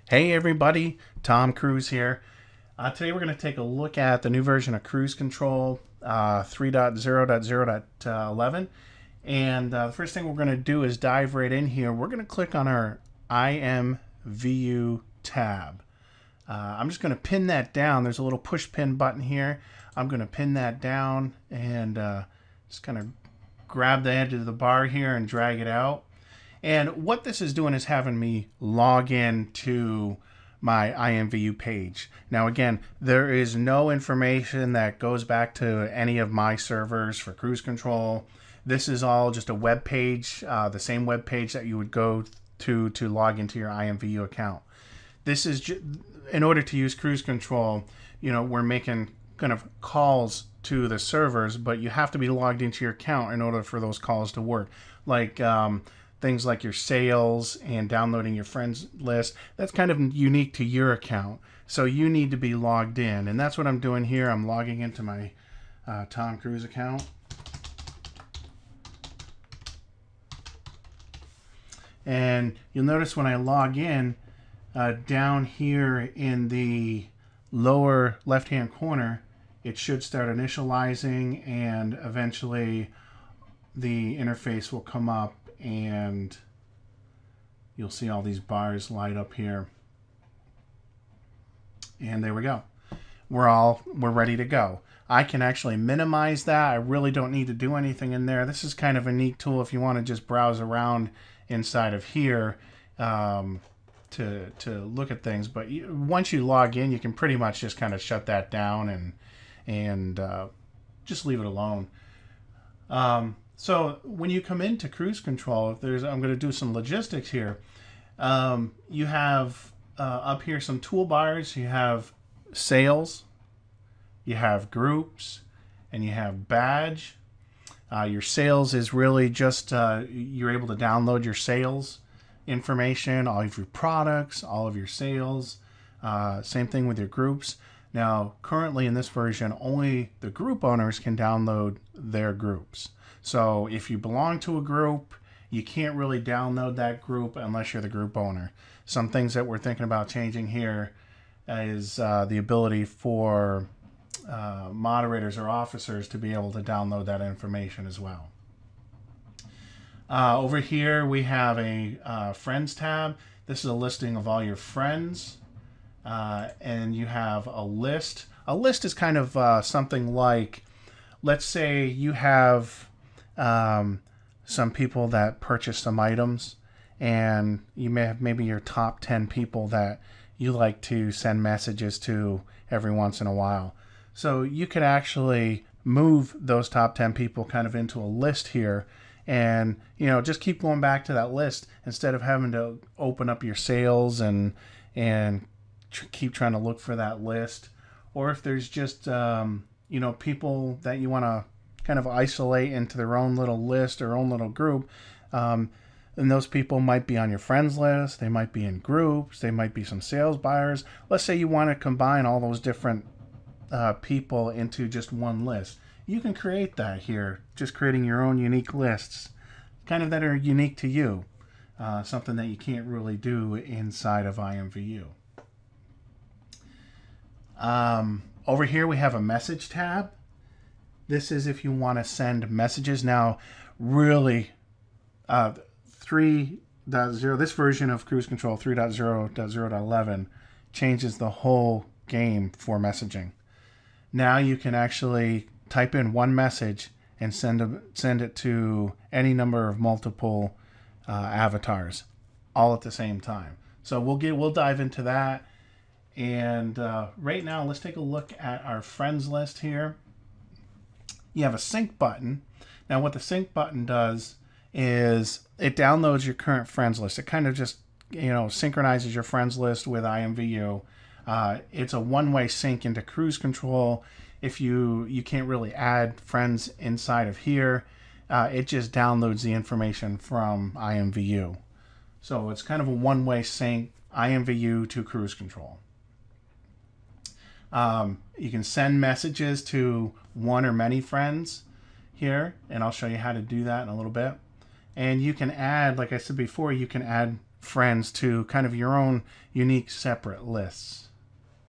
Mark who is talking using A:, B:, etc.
A: Hey everybody, Tom Cruise here. Today we're going to take a look at the new version of Cruise Control 3.0.0.11. And the first thing we're going to do is dive right in here. We're going to click on our IMVU tab. I'm just going to pin that down. There's a little push pin button here. I'm going to pin that down and just kind of grab the edge of the bar here and drag it out. And what this is doing is having me log in to my IMVU page. Now again, there is no information that goes back to any of my servers for Cruise Control. This is all just a web page, the same web page that you would go to log into your IMVU account. This is in order to use Cruise Control, we're making kind of calls to the servers, but you have to be logged into your account in order for those calls to work. Like things like your sales and downloading your friends list, that's kind of unique to your account. So you need to be logged in. And that's what I'm doing here. I'm logging into my Tom Cruise account. And you'll notice when I log in, down here in the lower left-hand corner, it should start initializing, and eventually the interface will come up and you'll see all these bars light up here. And there we go. We're ready to go. I can actually minimize that. I really don't need to do anything in there. This is kind of a neat tool if you want to just browse around inside of here to look at things. But once you log in, you can pretty much just kind of shut that down and just leave it alone. So when you come into Cruise Control, I'm going to do some logistics here. You have up here some toolbars. You have sales, you have groups, and you have badge. Your sales is really just you're able to download your sales information, all of your products, all of your sales. Same thing with your groups. Now, currently in this version, only the group owners can download their groups. So if you belong to a group, you can't really download that group unless you're the group owner. Some things that we're thinking about changing here is the ability for moderators or officers to be able to download that information as well. Over here we have a Friends tab. This is a listing of all your friends. And you have a list. A list is kind of something like, let's say you have some people that purchase some items, and you may have maybe your top 10 people that you like to send messages to every once in a while. So you could actually move those top 10 people kind of into a list here, and just keep going back to that list instead of having to open up your sales and keep trying to look for that list. Or if there's just people that you want to kind of isolate into their own little list or own little group, and those people might be on your friends list, they might be in groups, they might be some sales buyers. Let's say you want to combine all those different people into just one list. You can create that here, just creating your own unique lists, kind of that are unique to you, something that you can't really do inside of IMVU. Over here we have a message tab. This is if you want to send messages. Now, really, 3.0, this version of Cruise Control 3.0.0.11 changes the whole game for messaging. Now you can actually type in one message and send it to any number of multiple avatars all at the same time. So we'll dive into that. And right now, let's take a look at our friends list here. You have a sync button. Now what the sync button does is it downloads your current friends list. It kind of just synchronizes your friends list with IMVU. It's a one-way sync into Cruise Control. If you can't really add friends inside of here, it just downloads the information from IMVU. So it's kind of a one-way sync, IMVU to Cruise Control. You can send messages to one or many friends here, and I'll show you how to do that in a little bit. And you can add, like I said before, you can add friends to kind of your own unique separate lists.